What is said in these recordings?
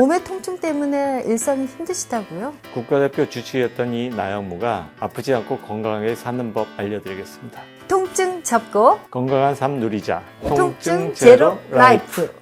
몸의 통증 때문에 일상이 힘드시다고요? 국가대표 주치의였던 이 나영무가 아프지 않고 건강하게 사는 법 알려드리겠습니다. 통증 잡고 건강한 삶 누리자. 통증 제로 라이프.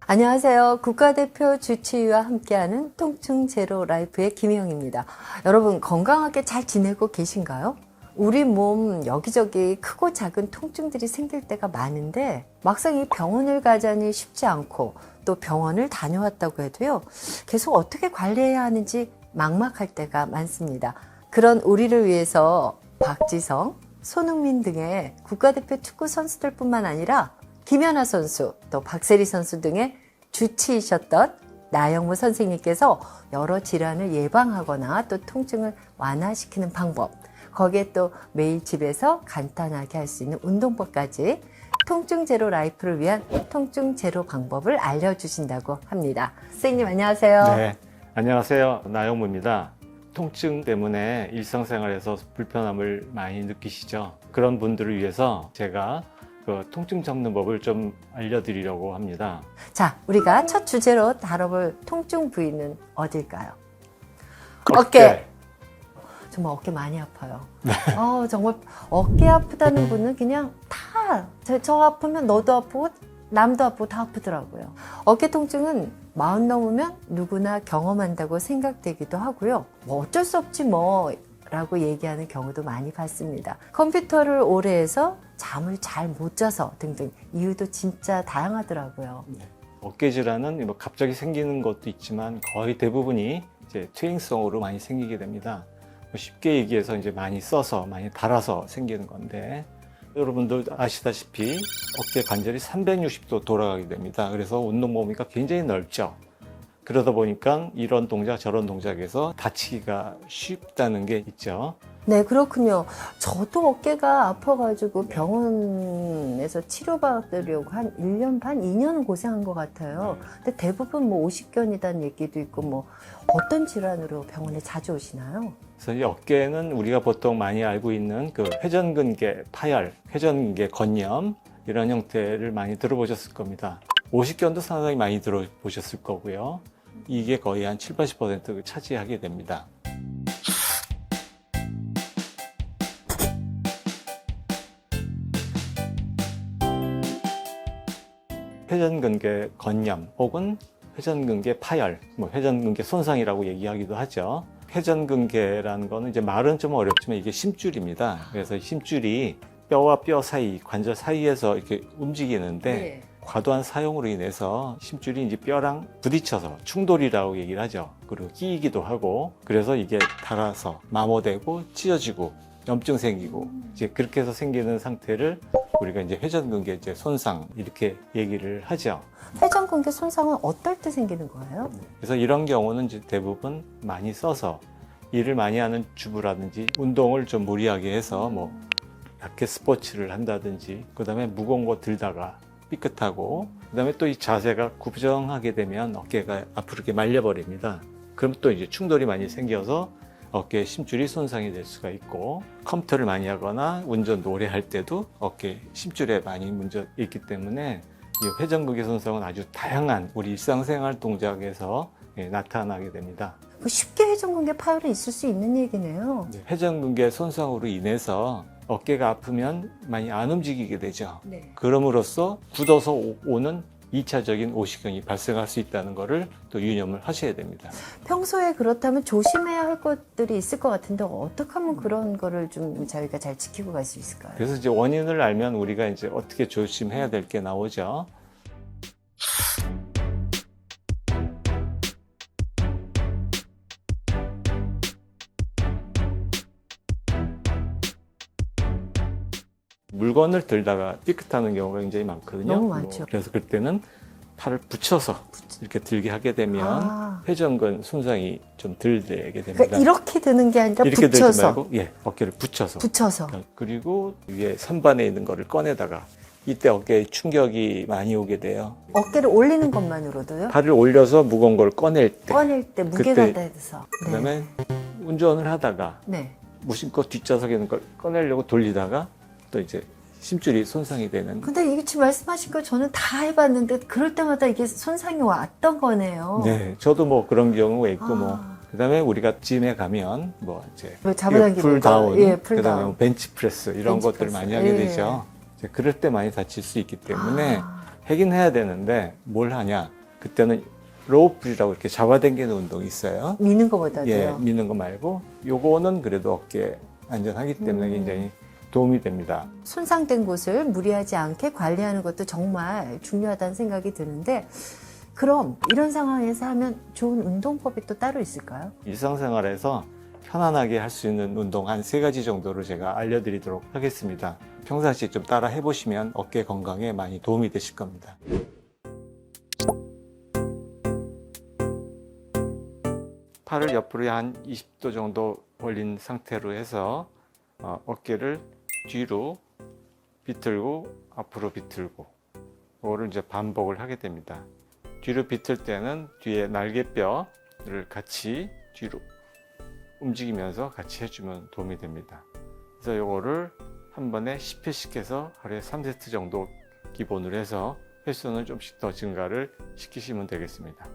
안녕하세요. 국가대표 주치의와 함께하는 통증 제로 라이프의 김희영입니다. 여러분 건강하게 잘 지내고 계신가요? 우리 몸 여기저기 크고 작은 통증들이 생길 때가 많은데 막상 이 병원을 가자니 쉽지 않고 또 병원을 다녀왔다고 해도요, 계속 어떻게 관리해야 하는지 막막할 때가 많습니다. 그런 우리를 위해서 박지성, 손흥민 등의 국가대표 축구 선수들뿐만 아니라 김연아 선수, 또 박세리 선수 등의 주치이셨던 나영무 선생님께서 여러 질환을 예방하거나 또 통증을 완화시키는 방법, 거기에 또 매일 집에서 간단하게 할 수 있는 운동법까지 통증 제로 라이프를 위한 통증 제로 방법을 알려주신다고 합니다. 선생님 안녕하세요. 네, 안녕하세요. 나영무입니다. 통증 때문에 일상생활에서 불편함을 많이 느끼시죠? 그런 분들을 위해서 제가 통증 잡는 법을 좀 알려드리려고 합니다. 자, 우리가 첫 주제로 다뤄볼 통증 부위는 어딜까요? 어깨. 정말 어깨 많이 아파요. 정말 어깨 아프다는 분은 그냥 다 저 아프면 너도 아프고 남도 아프고 다 아프더라고요. 어깨 통증은 40 넘으면 누구나 경험한다고 생각되기도 하고요. 뭐 어쩔 수 없지 뭐 라고 얘기하는 경우도 많이 봤습니다. 컴퓨터를 오래 해서 잠을 잘 못 자서 등등 이유도 진짜 다양하더라고요. 네. 어깨 질환은 뭐 갑자기 생기는 것도 있지만 거의 대부분이 이제 퇴행성으로 많이 생기게 됩니다. 쉽게 얘기해서 이제 많이 써서 많이 달아서 생기는 건데, 여러분들 아시다시피 어깨 관절이 360도 돌아가게 됩니다. 그래서 운동 범위가 굉장히 넓죠. 그러다 보니까 이런 동작 저런 동작에서 다치기가 쉽다는 게 있죠. 네, 그렇군요. 저도 어깨가 아파가지고 병원에서 치료받으려고 한 1년 반, 2년 고생한 것 같아요. 근데 대부분 뭐 오십견이라는 얘기도 있고, 뭐 어떤 질환으로 병원에 자주 오시나요? 그래서 이 어깨는 우리가 보통 많이 알고 있는 그 회전근개 파열, 회전근개 건염 이런 형태를 많이 들어보셨을 겁니다. 오십견도 상당히 많이 들어보셨을 거고요. 이게 거의 한 70~80%를 차지하게 됩니다. 회전근개 건염 혹은 회전근개 파열, 뭐 회전근개 손상이라고 얘기하기도 하죠. 회전근개라는 거는 이제 말은 좀 어렵지만 이게 심줄입니다. 그래서 심줄이 뼈와 뼈 사이, 관절 사이에서 이렇게 움직이는데 과도한 사용으로 인해서 심줄이 이제 뼈랑 부딪혀서 충돌이라고 얘기를 하죠. 그리고 끼이기도 하고, 그래서 이게 닳아서 마모되고 찢어지고 염증 생기고 이제 그렇게 해서 생기는 상태를 우리가 이제 회전근개 이제 손상 이렇게 얘기를 하죠. 회전근개 손상은 어떨 때 생기는 거예요? 그래서 이런 경우는 이제 대부분 많이 써서 일을 많이 하는 주부라든지 운동을 좀 무리하게 해서 뭐 라켓 스포츠를 한다든지, 그다음에 무거운 거 들다가 삐끗하고, 그다음에 또 이 자세가 구부정하게 되면 어깨가 앞으로 이렇게 말려버립니다. 그럼 또 이제 충돌이 많이 생겨서 어깨 심줄이 손상이 될 수가 있고, 컴퓨터를 많이 하거나 운전도 오래 할 때도 어깨 심줄에 많이 문제가 있기 때문에 이 회전근개 손상은 아주 다양한 우리 일상생활 동작에서 나타나게 됩니다. 쉽게 회전근개 파열이 있을 수 있는 얘기네요. 회전근개 손상으로 인해서 어깨가 아프면 많이 안 움직이게 되죠. 네. 그럼으로써 굳어서 오는 2차적인 오십견이 발생할 수 있다는 것을 또 유념을 하셔야 됩니다. 평소에 그렇다면 조심해야 할 것들이 있을 것 같은데 어떻게 하면 그런 거를 좀 저희가 잘 지키고 갈 수 있을까요? 그래서 이제 원인을 알면 우리가 이제 어떻게 조심해야 될 게 나오죠. 물건을 들다가 삐끗하는 경우가 굉장히 많거든요. 너무 많죠. 그래서 그때는 팔을 붙여서 이렇게 들게 하게 되면 회전근 손상이 좀 덜 되게 됩니다. 그러니까 이렇게 드는 게 아니라 이렇게 들지 붙여서. 말고 어깨를 붙여서. 붙여서. 그리고 위에 선반에 있는 거를 꺼내다가 이때 어깨에 충격이 많이 오게 돼요. 어깨를 올리는 것만으로도요? 팔을 올려서 무거운 걸 꺼낼 때. 꺼낼 때 무게가 그때 돼서. 그다음에 운전을 하다가 네. 무심코 뒷좌석에 있는 걸 꺼내려고 돌리다가 또 이제 심줄이 손상이 되는. 근데 이게 지금 말씀하신 거 저는 다 해봤는데 그럴 때마다 이게 손상이 왔던 거네요. 네, 저도 뭐 그런 경우가 있고 뭐 아. 그다음에 우리가 짐에 가면 뭐 이제 뭐 잡아당기는 풀 거. 다운, 예, 풀 그다음에 다운. 뭐 벤치 프레스 이런 벤치 것들 프레스. 많이 하게 예. 되죠. 이제 그럴 때 많이 다칠 수 있기 때문에 아. 하긴 해야 되는데 뭘 하냐? 그때는 로우 풀이라고 이렇게 잡아당기는 운동이 있어요. 미는 것보다도요. 예, 미는 거 말고 요거는 그래도 어깨 안전하기 때문에 굉장히 도움이 됩니다. 손상된 곳을 무리하지 않게 관리하는 것도 정말 중요하다는 생각이 드는데 그럼 이런 상황에서 하면 좋은 운동법이 또 따로 있을까요? 일상생활에서 편안하게 할 수 있는 운동 한 3가지 정도를 제가 알려드리도록 하겠습니다. 평상시에 좀 따라 해보시면 어깨 건강에 많이 도움이 되실 겁니다. 팔을 옆으로 한 20도 정도 벌린 상태로 해서 어깨를 뒤로 비틀고 앞으로 비틀고 그거를 이제 반복을 하게 됩니다. 뒤로 비틀 때는 뒤에 날개뼈를 같이 뒤로 움직이면서 같이 해주면 도움이 됩니다. 그래서 이거를 한 번에 10회씩 해서 하루에 3세트 정도 기본으로 해서 횟수는 좀씩 더 증가를 시키시면 되겠습니다.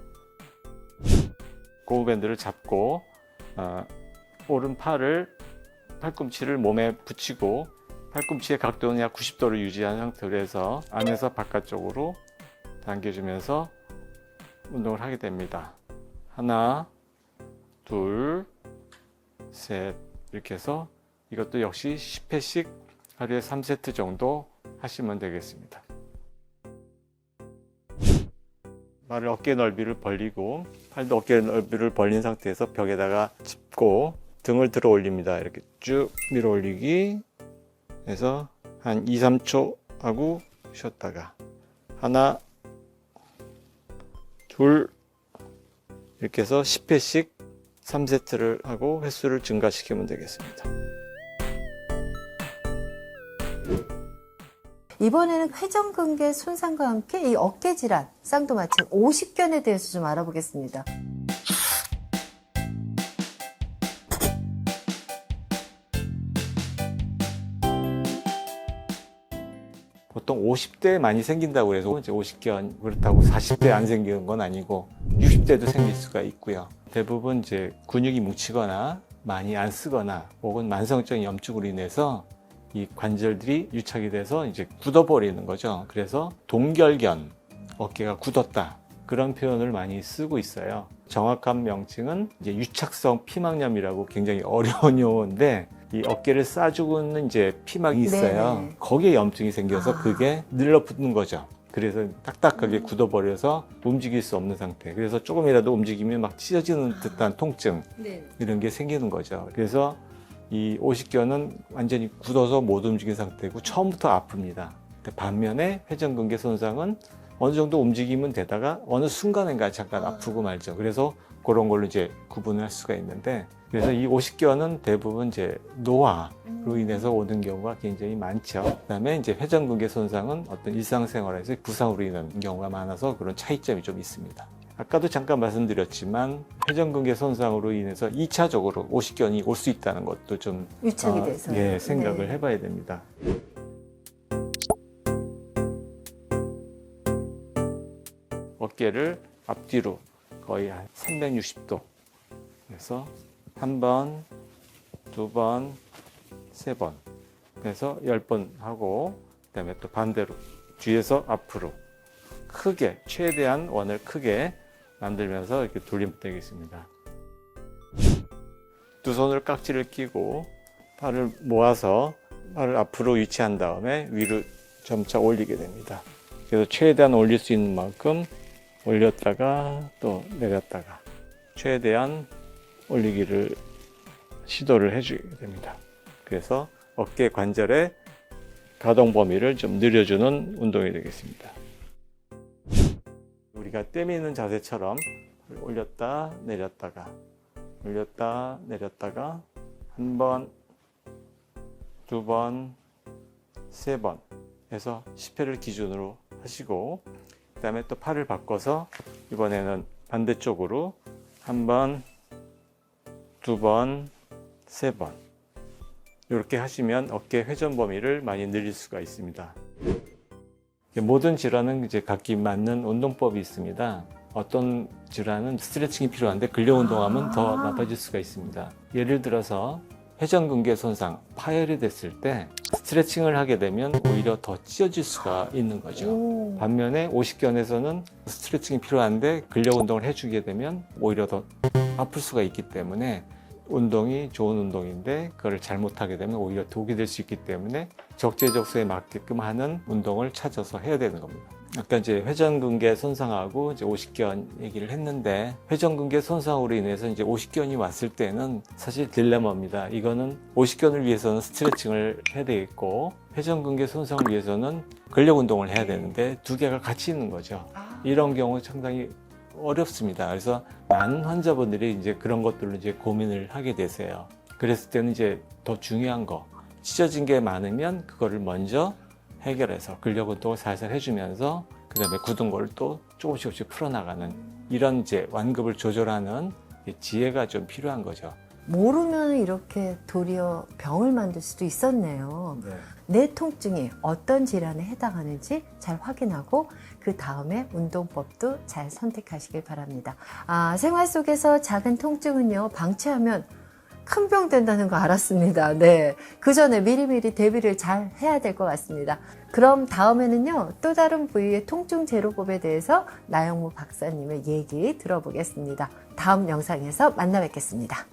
고무밴드를 잡고 오른 팔꿈치를 몸에 붙이고 팔꿈치의 각도는 약 90도를 유지한 상태로 해서 안에서 바깥쪽으로 당겨주면서 운동을 하게 됩니다. 하나, 둘, 셋 이렇게 해서 이것도 역시 10회씩 하루에 3세트 정도 하시면 되겠습니다. 발을 어깨 넓이를 벌리고 팔도 어깨 넓이를 벌린 상태에서 벽에다가 짚고 등을 들어 올립니다. 이렇게 쭉 밀어 올리기 해서 한 2, 3초 하고 쉬었다가 하나, 둘 이렇게 해서 10회씩 3세트를 하고 횟수를 증가시키면 되겠습니다. 이번에는 회전근개 손상과 함께 이 어깨 질환, 쌍두마취, 오십견에 대해서 좀 알아보겠습니다. 보통 50대에 많이 생긴다고 해서 이제 50견 그렇다고 40대에 안 생기는 건 아니고 60대도 생길 수가 있고요. 대부분 이제 근육이 뭉치거나 많이 안 쓰거나 혹은 만성적인 염증으로 인해서 이 관절들이 유착이 돼서 이제 굳어버리는 거죠. 그래서 동결견, 어깨가 굳었다. 그런 표현을 많이 쓰고 있어요. 정확한 명칭은 이제 유착성 피막염이라고 굉장히 어려운 용어인데 이 어깨를 싸주고 있는 이제 피막이 있어요. 네네. 거기에 염증이 생겨서 그게 늘러붙는 거죠. 그래서 딱딱하게 굳어버려서 움직일 수 없는 상태. 그래서 조금이라도 움직이면 막 찢어지는 듯한 통증 이런 게 생기는 거죠. 그래서 이 오십견은 완전히 굳어서 못 움직인 상태고 처음부터 아픕니다. 반면에 회전근개 손상은 어느 정도 움직이면 되다가 어느 순간인가 잠깐 아프고 말죠. 그래서 그런 걸로 이제 구분을 할 수가 있는데 그래서 이 오십견은 대부분 이제 노화로 인해서 오는 경우가 굉장히 많죠. 그다음에 이제 회전근개 손상은 어떤 일상생활에서 부상으로 인한 경우가 많아서 그런 차이점이 좀 있습니다. 아까도 잠깐 말씀드렸지만 회전근개 손상으로 인해서 2차적으로 오십견이 올 수 있다는 것도 좀 유착이 돼서. 예, 생각을 네. 해봐야 됩니다. 어깨를 앞뒤로 거의 한 360도 그래서 한 번, 두 번, 세 번 그래서 10번 하고 그다음에 또 반대로 뒤에서 앞으로 크게 최대한 원을 크게 만들면서 이렇게 돌리면 되겠습니다. 두 손을 깍지를 끼고 팔을 모아서 팔을 앞으로 위치한 다음에 위로 점차 올리게 됩니다. 그래서 최대한 올릴 수 있는 만큼 올렸다가 또 내렸다가 최대한 올리기를 시도를 해주게 됩니다. 그래서 어깨 관절의 가동 범위를 좀 늘려주는 운동이 되겠습니다. 우리가 떼미는 자세처럼 올렸다 내렸다가 올렸다 내렸다가 한 번, 두 번, 세 번 해서 10회를 기준으로 하시고 그 다음에 또 팔을 바꿔서 이번에는 반대쪽으로 한 번, 두 번, 세 번 이렇게 하시면 어깨 회전 범위를 많이 늘릴 수가 있습니다. 모든 질환은 이제 각기 맞는 운동법이 있습니다. 어떤 질환은 스트레칭이 필요한데 근력 운동하면 더 나빠질 수가 있습니다. 예를 들어서 회전근개 손상, 파열이 됐을 때 스트레칭을 하게 되면 오히려 더 찢어질 수가 있는 거죠. 반면에 오십견에서는 스트레칭이 필요한데 근력 운동을 해주게 되면 오히려 더 아플 수가 있기 때문에 운동이 좋은 운동인데 그걸 잘못하게 되면 오히려 독이 될 수 있기 때문에 적재적소에 맞게끔 하는 운동을 찾아서 해야 되는 겁니다. 아까 이제 회전근개 손상하고 이제 오십견 얘기를 했는데 회전근개 손상으로 인해서 이제 오십견이 왔을 때는 사실 딜레마입니다. 이거는 오십견을 위해서는 스트레칭을 해야 되겠고 회전근개 손상을 위해서는 근력 운동을 해야 되는데 두 개가 같이 있는 거죠. 이런 경우 상당히 어렵습니다. 그래서 많은 환자분들이 이제 그런 것들로 이제 고민을 하게 되세요. 그랬을 때는 이제 더 중요한 거, 찢어진 게 많으면 그거를 먼저 해결해서 근력 운동을 살살 해주면서 그 다음에 굳은 걸 또 조금씩 풀어나가는 이런 이제 완급을 조절하는 지혜가 좀 필요한 거죠. 모르면 이렇게 도리어 병을 만들 수도 있었네요. 네. 내 통증이 어떤 질환에 해당하는지 잘 확인하고 그 다음에 운동법도 잘 선택하시길 바랍니다. 생활 속에서 작은 통증은요, 방치하면 큰 병 된다는 거 알았습니다. 네. 그 전에 미리미리 대비를 잘 해야 될 것 같습니다. 그럼 다음에는요, 또 다른 부위의 통증 제로법에 대해서 나영무 박사님의 얘기 들어보겠습니다. 다음 영상에서 만나 뵙겠습니다.